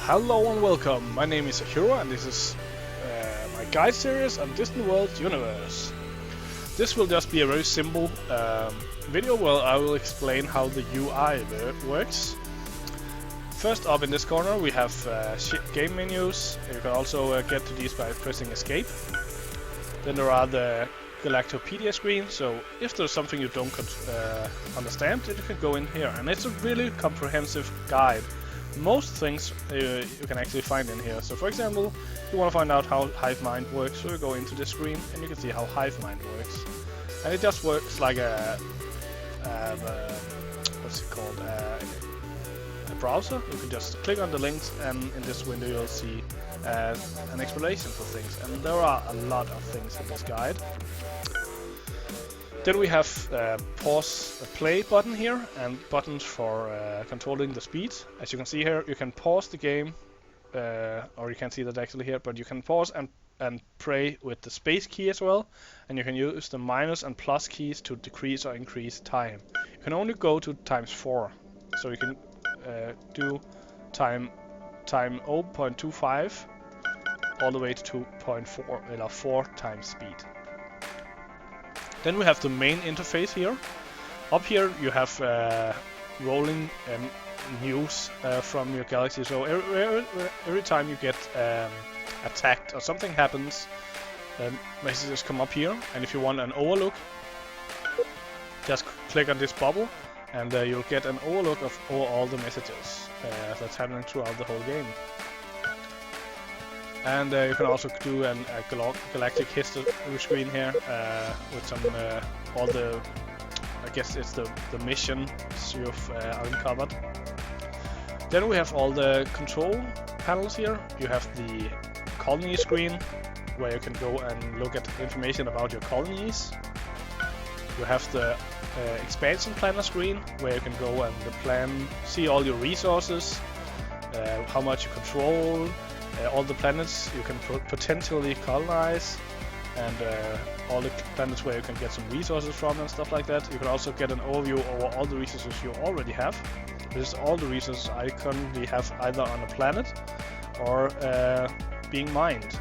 Hello and welcome, my name is Akira and this is my guide series on Distant Worlds Universe. This will just be a very simple video where I will explain how the UI works. First up in this corner we have game menus. You can also get to these by pressing escape. Then there are the Galactopedia screen, so if there's something you don't understand, you can go in here, and it's a really comprehensive guide. Most things you can actually find in here. So for example, you want to find out how Hive Mind works, so you go into this screen and you can see how Hive Mind works. And it just works like a what's it called? A browser. You can just click on the links and in this window you'll see an explanation for things. And there are a lot of things in this guide. Then we have pause play button here and buttons for controlling the speed. As you can see here, you can pause the game, or you can't see that actually here, but you can pause and play with the space key as well, and you can use the minus and plus keys to decrease or increase time. You can only go to ×4, so you can do time 0.25 all the way to 2.4 or 4 times speed. Then we have the main interface here. Up here you have rolling news from your galaxy. So every time you get attacked or something happens, messages come up here. And if you want an overlook, just click on this bubble and you'll get an overlook of all the messages that's happening throughout the whole game. And you can also do a galactic history screen here with some all the, I guess it's the missions you've uncovered. Then we have all the control panels here. You have the colony screen where you can go and look at information about your colonies. You have the expansion planner screen where you can go and see all your resources, how much you control, all the planets you can potentially colonize, and all the planets where you can get some resources from and stuff like that. You can also get an overview over all the resources you already have. This is all the resources I currently have either on a planet or being mined.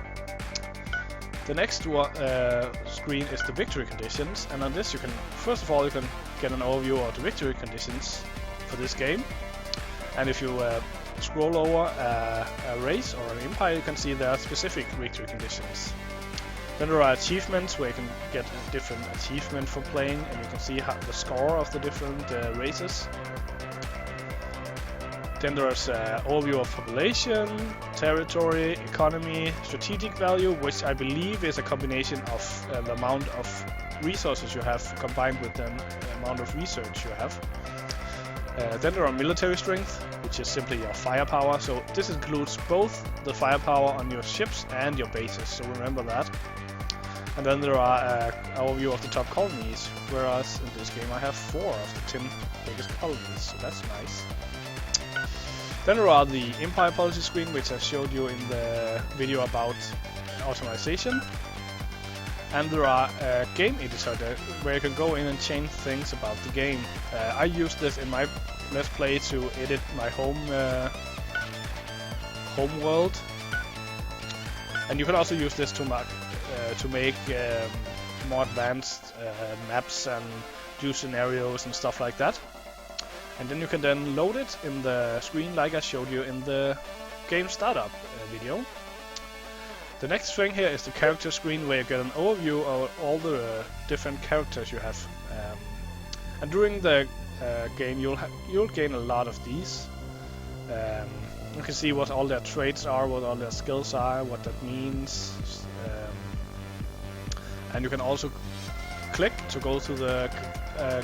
The next screen is the victory conditions, and on this you can, first of all, you can get an overview of the victory conditions for this game. And if you scroll over a race or an empire, you can see there are specific victory conditions. Then there are achievements where you can get a different achievement for playing, and you can see the score of the different races. Then there's an overview of population, territory, economy, strategic value, which I believe is a combination of the amount of resources you have combined with the amount of research you have. Then there are military strength, which is simply your firepower. So this includes both the firepower on your ships and your bases, so remember that. And then there are an overview of the top colonies, whereas in this game I have 4 of the 10 biggest colonies, so that's nice. Then there are the Empire Policy screen, which I showed you in the video about automation. And there are a game editor where you can go in and change things about the game. I use this in my Let's Play to edit my home world, and you can also use this to make more advanced maps and do scenarios and stuff like that. And then you can then load it in the screen like I showed you in the game startup video. The next thing here is the character screen, where you get an overview of all the different characters you have. And during the game you'll gain a lot of these. You can see what all their traits are, what all their skills are, what that means. And you can also click to go to the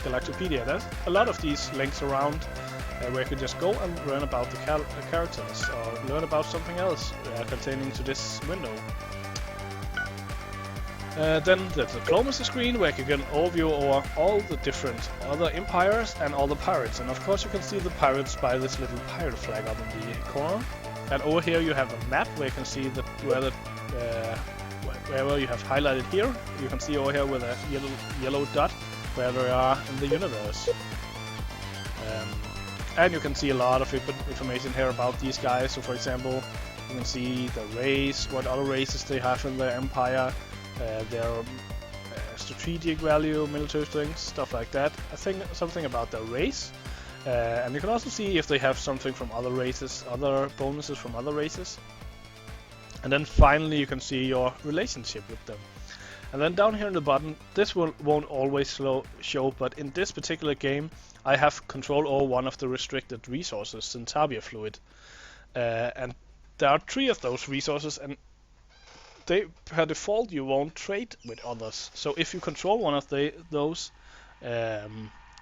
Galactopedia. There's a lot of these links around where you can just go and learn about the characters or learn about something else pertaining to this window. Then the diplomacy screen, where you can get an overview over all the different other empires and all the pirates. And of course you can see the pirates by this little pirate flag up in the corner. And over here you have a map where you can see wherever you have highlighted here. You can see over here with a yellow dot where they are in the universe. And you can see a lot of information here about these guys. So for example, you can see the race, what other races they have in their empire, their strategic value, military strength, stuff like that. I think something about their race. And you can also see if they have something from other races, other bonuses from other races. And then finally you can see your relationship with them. And then down here in the bottom, this won't always show, but in this particular game I have control over one of the restricted resources, Centavia Fluid. And there are 3 of those resources, and they, per default, you won't trade with others. So if you control one of those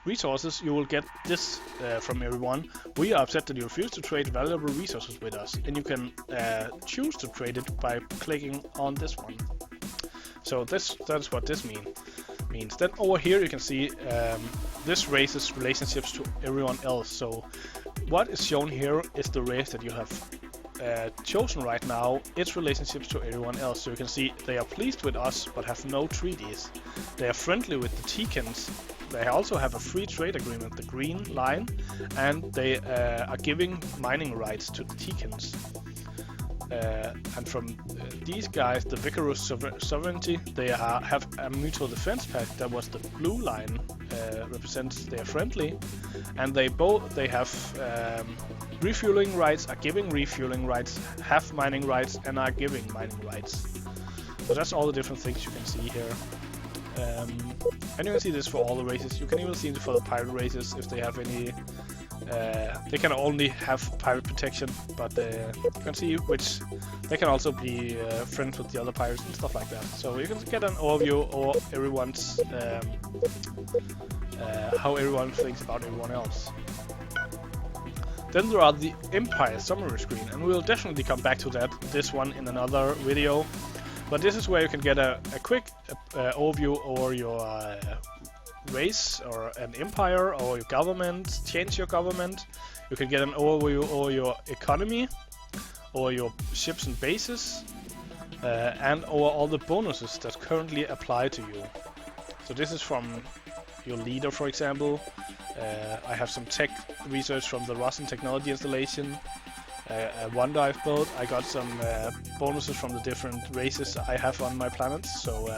resources, you will get this from everyone. We are upset that you refuse to trade valuable resources with us, and you can choose to trade it by clicking on this one. So that's what this means. Then over here you can see this raises relationships to everyone else. So what is shown here is the race that you have chosen right now, its relationships to everyone else. So you can see they are pleased with us but have no treaties. They are friendly with the Teekans. They also have a free trade agreement, the green line, and they are giving mining rights to the Teekans. And from these guys, the Vicarous Sovereignty, they have a mutual defense pact. That was the blue line, represents they are friendly, and they have refueling rights, are giving refueling rights, have mining rights, and are giving mining rights. So that's all the different things you can see here. And you can see this for all the races. You can even see it for the pirate races if they have any. They can only have pirate protection, but you can see which they can also be friends with the other pirates and stuff like that. So you can get an overview of everyone's how everyone thinks about everyone else. Then there are the Empire summary screen, and we will definitely come back to this one in another video. But this is where you can get a quick overview over your race or an empire or your government, change your government. You can get an overview over your economy, or your ships and bases, and over all the bonuses that currently apply to you. So this is from your leader, for example. I have some tech research from the Russian technology installation. A wonder I've built. I got some bonuses from the different races I have on my planets. So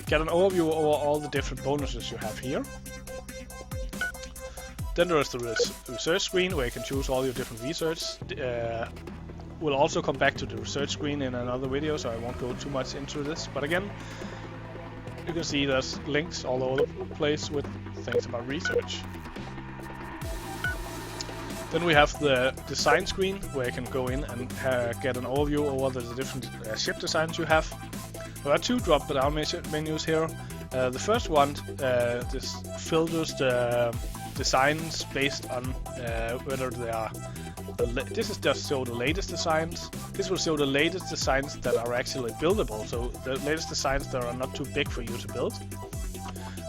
get an overview over all the different bonuses you have here. Then there is the research screen where you can choose all your different research. We'll also come back to the research screen in another video, so I won't go too much into this. But again, you can see there's links all over the place with things about research. Then we have the design screen where you can go in and get an overview over the different ship designs you have. There are 2 drop-down menus here. The first one this filters the designs based on whether they are. This is just show the latest designs. This will show the latest designs that are actually buildable. So the latest designs that are not too big for you to build.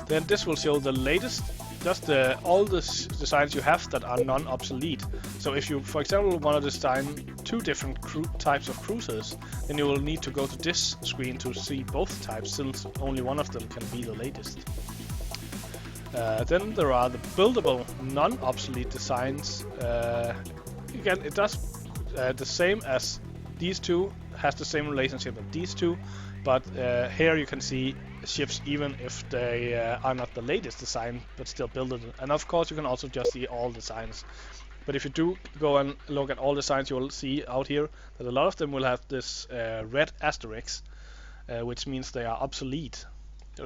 Then this will show the latest, just all the designs you have that are non-obsolete. So if you, for example, want to design 2 different types of cruisers, then you will need to go to this screen to see both types, since only one of them can be the latest. Then there are the buildable non-obsolete designs. Again, it does the same as these 2, has the same relationship with these 2, but here you can see ships even if they are not the latest design, but still buildable. And of course you can also just see all designs. But if you do go and look at all designs, you will see out here that a lot of them will have this red asterisk, which means they are obsolete.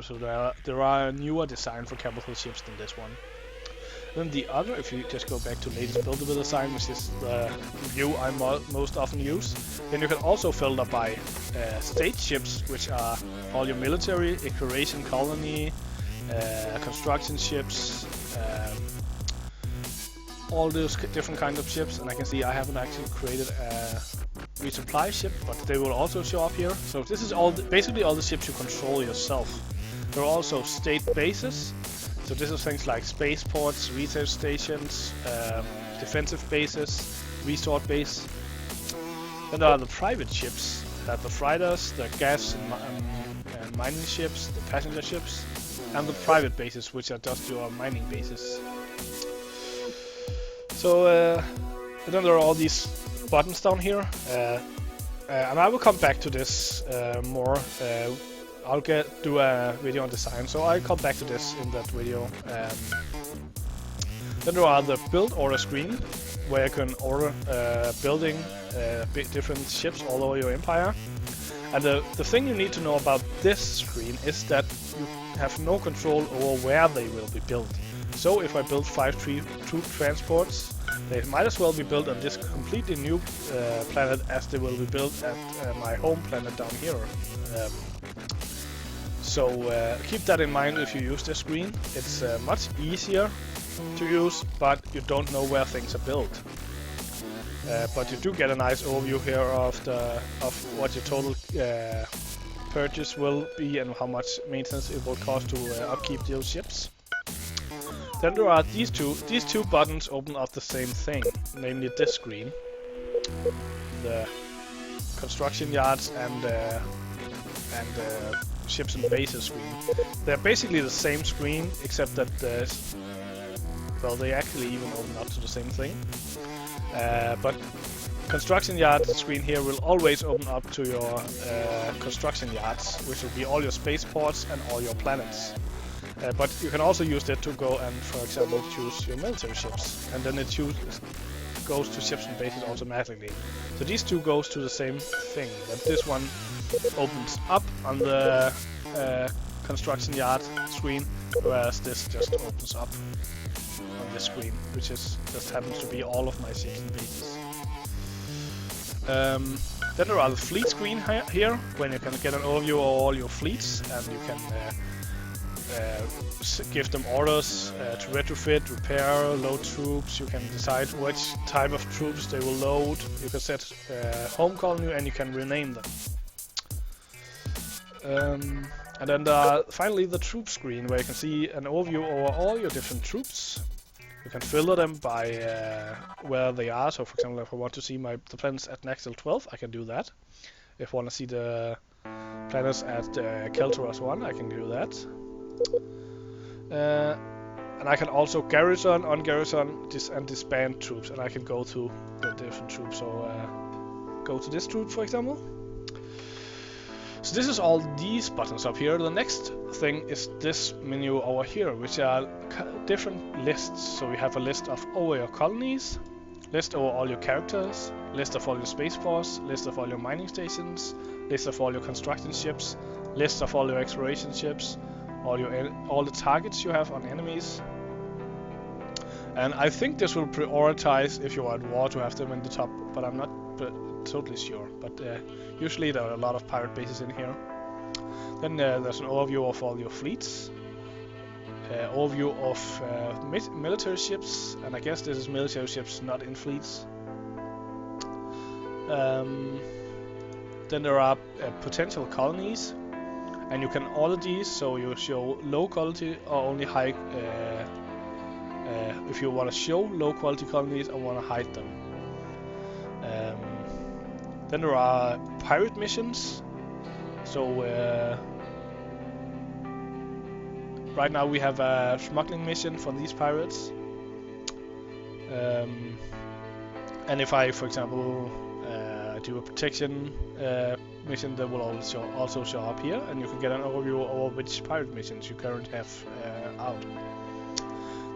So there are newer design for capital ships than this one. Then the other, if you just go back to latest buildable design, which is the view I most often use, then you can also filter by state ships, which are all your military, exploration colony, construction ships, all those different kinds of ships. And I can see I haven't actually created a resupply ship, but they will also show up here. So this is basically all the ships you control yourself. There are also state bases. So this is things like spaceports, research stations, defensive bases, resort base. Then there are the private ships, the freighters, the gas and mining ships, the passenger ships, and the private bases, which are just your mining bases. So then there are all these buttons down here, and I will come back to this more. I'll do a video on design, so I'll come back to this in that video. Then there are the build order screen, where you can order building different ships all over your empire. And the thing you need to know about this screen is that you have no control over where they will be built. So if I build 5 troop transports, they might as well be built on this completely new planet as they will be built at my home planet down here. So keep that in mind if you use this screen. It's much easier to use, but you don't know where things are built. But you do get a nice overview here of what your total purchase will be and how much maintenance it will cost to upkeep those ships. Then there are these two buttons open up the same thing, namely this screen, the construction yards and ships and bases screen. They're basically the same screen, except that well, they actually even open up to the same thing. But construction yard screen here will always open up to your construction yards, which will be all your spaceports and all your planets. But you can also use that to go and, for example, choose your military ships, and then it goes to ships and bases automatically. So these two goes to the same thing, but this one opens up on the construction yard screen, whereas this just opens up on this screen, which just happens to be all of my ships and bases. Then there are the fleet screen here, when you can get an overview of all your fleets, and you can give them orders to retrofit, repair, load troops. You can decide which type of troops they will load. You can set home colony and you can rename them. And then finally the troop screen, where you can see an overview over all your different troops. You can filter them by where they are. So for example, if I want to see the planets at Naxxel 12, I can do that. If I want to see the planets at Keltoros 1, I can do that. And I can also garrison, ungarrison, and disband troops, and I can go to the different troops. So go to this troop, for example. So this is all these buttons up here. The next thing is this menu over here, which are different lists. So we have a list of all your colonies, list over all your characters, list of all your spaceports, list of all your mining stations, list of all your construction ships, list of all your exploration ships, all the targets you have on enemies. And I think this will prioritize if you are at war to have them in the top, but I'm not totally sure. But usually there are a lot of pirate bases in here. Then there's an overview of all your fleets, overview of military ships, and I guess this is military ships not in fleets. Then there are potential colonies, and you can order these, so you show low quality or only high. If you want to show low quality colonies or want to hide them. Then there are pirate missions. So right now we have a smuggling mission for these pirates. And if I, for example, do a protection mission, that will also show up here, and you can get an overview over which pirate missions you currently have out.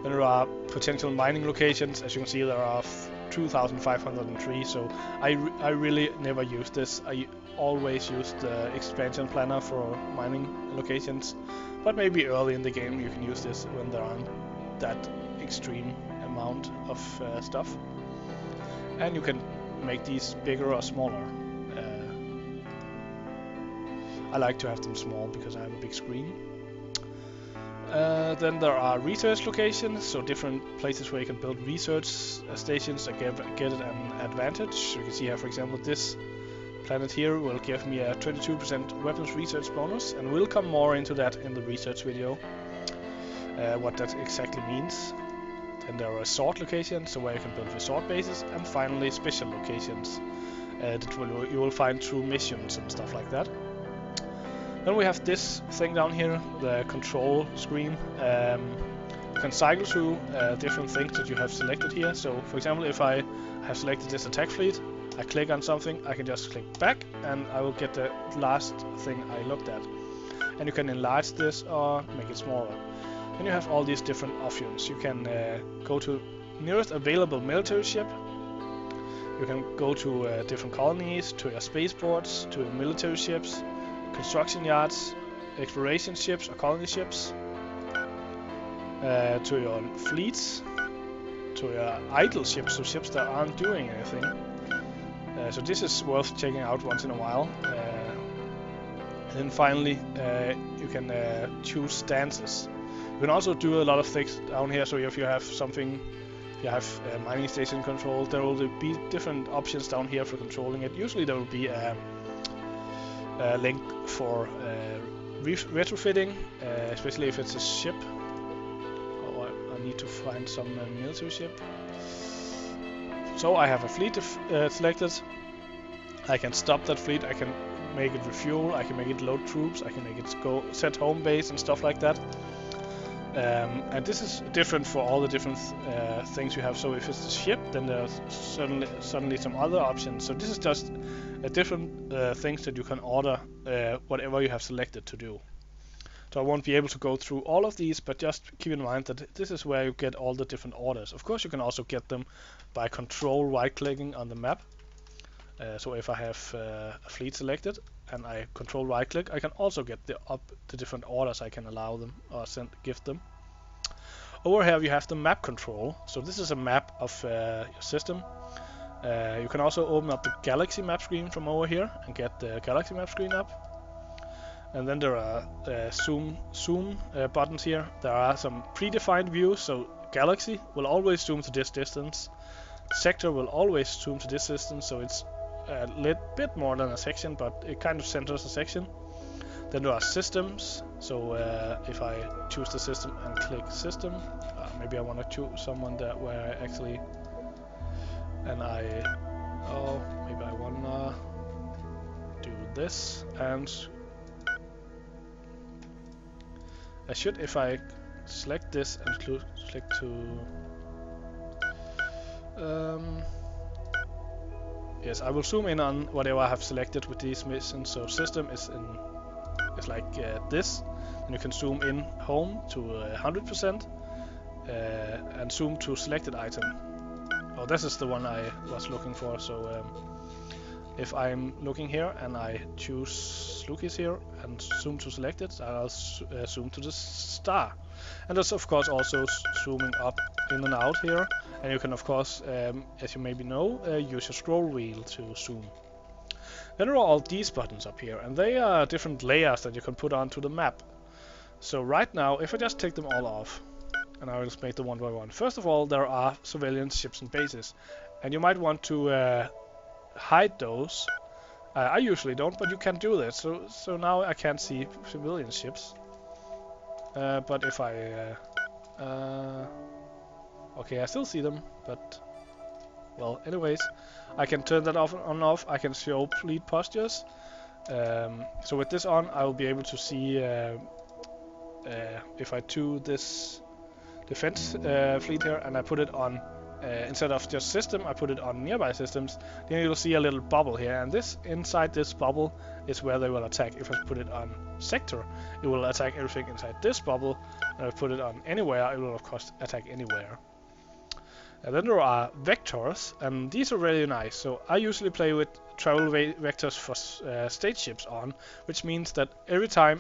Then there are potential mining locations. As you can see, there are 2,503. So I really never use this. I always use the expansion planner for mining locations, but maybe early in the game you can use this when there aren't that extreme amount of stuff, and you can make these bigger or smaller. I like to have them small because I have a big screen. Then there are research locations, so different places where you can build research stations and get an advantage. You can see here, for example, this planet here will give me a 22% weapons research bonus, and we'll come more into that in the research video, what that exactly means. Then there are resort locations, so where you can build resort bases, and finally special locations that you will find through missions and stuff like that. Then we have this thing down here, the control screen. You can cycle through different things that you have selected here. So, for example, if I have selected this attack fleet, I click on something, I can just click back, and I will get the last thing I looked at. And you can enlarge this or make it smaller. Then you have all these different options. You can go to nearest available military ship. You can go to different colonies, to your spaceports, to your military ships, construction yards, exploration ships or colony ships, to your fleets, to your idle ships, so ships that aren't doing anything. So this is worth checking out once in a while. And then finally, you can choose stances. You can also do a lot of things down here. So if you have something, if you have mining station control, there will be different options down here for controlling it. Usually there will be a link for retrofitting, especially if it's a ship. Oh, I need to find some military ship. So I have a fleet selected. I can stop that fleet. I can make it refuel. I can make it load troops. I can make it go set home base and stuff like that. And this is different for all the different things you have. So if it's a ship, then there's suddenly some other options. So this is just different things that you can order whatever you have selected to do. So I won't be able to go through all of these, but just keep in mind that this is where you get all the different orders. Of course, you can also get them by control right-clicking on the map. So if I have a fleet selected and I control right-click, I can also get the different orders I can allow them or give them. Over here you have the map control. So this is a map of your system. You can also open up the galaxy map screen from over here and get the galaxy map screen up. And then there are zoom buttons here. There are some predefined views. So galaxy will always zoom to this distance. Sector will always zoom to this distance. So it's a little bit more than a section, but it kind of centers a section. Then there are systems. So if I choose the system and click system, maybe I want to choose someone that where I actually, and maybe I wanna do this, and I should, if I select this and click to yes, I will zoom in on whatever I have selected with these missions. So system is like this, and you can zoom in home to 100% and zoom to selected item. Oh, this is the one I was looking for. So if I'm looking here and I choose Lucas here and zoom to selected, I'll zoom to the star. And that's of course also zooming up in and out here. And you can of course, as you maybe know, use your scroll wheel to zoom. Then there are all these buttons up here, and they are different layers that you can put onto the map. So right now, if I just take them all off, and I will just make them one by one. First of all, there are civilian ships and bases, and you might want to hide those. I usually don't, but you can do that. So now I can't see civilian ships. But if I okay, I still see them, but well, anyways, I can turn that off and off. I can show fleet postures. So with this on, I will be able to see if I do this defense fleet here and I put it on instead of just system, I put it on nearby systems, then you'll see a little bubble here, and this inside this bubble is where they will attack. If I put it on sector, it will attack everything inside this bubble, and if I put it on anywhere, it will of course attack anywhere. And then there are vectors, and these are really nice. So I usually play with travel vectors for state ships on, which means that every time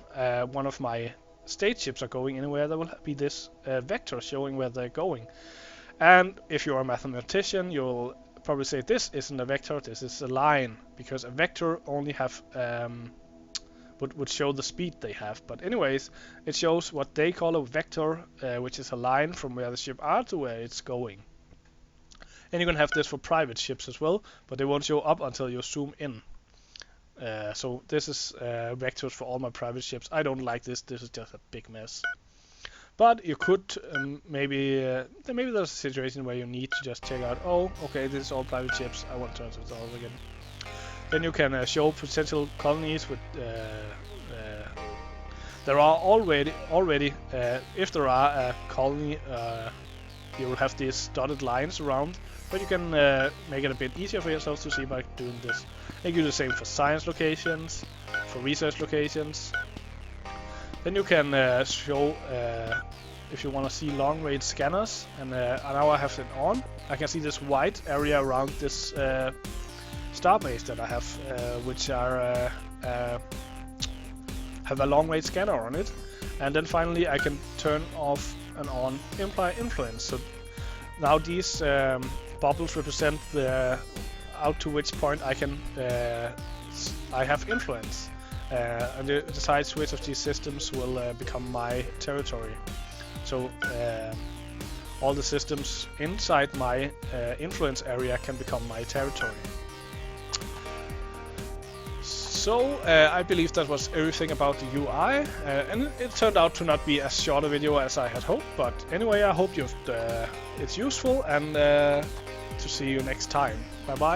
one of my state ships are going anywhere, there will be this vector showing where they're going. And if you're a mathematician, you'll probably say this isn't a vector, this is a line, because a vector only have would show the speed they have. But anyways, it shows what they call a vector, which is a line from where the ship are to where it's going. And you can have this for private ships as well, but they won't show up until you zoom in. So this is vectors for all my private ships. I don't like this. This is just a big mess. But you could maybe there's a situation where you need to just check out. Oh, okay, this is all private ships. I want to turn this off again. Then you can show potential colonies with There are already if there are a colony, you will have these dotted lines around, but you can make it a bit easier for yourself to see by doing this. You can do the same for science locations, for research locations. Then you can show if you want to see long-range scanners, and now I have it on. I can see this white area around this star base that I have, which are have a long-range scanner on it. And then finally I can turn off and on imply influence. So now these bubbles represent the out to which point I can I have influence. And the side switch of these systems will become my territory. So all the systems inside my influence area can become my territory. So I believe that was everything about the UI, and it turned out to not be as short a video as I had hoped. But anyway, I hope it's useful, and to see you next time. Bye bye.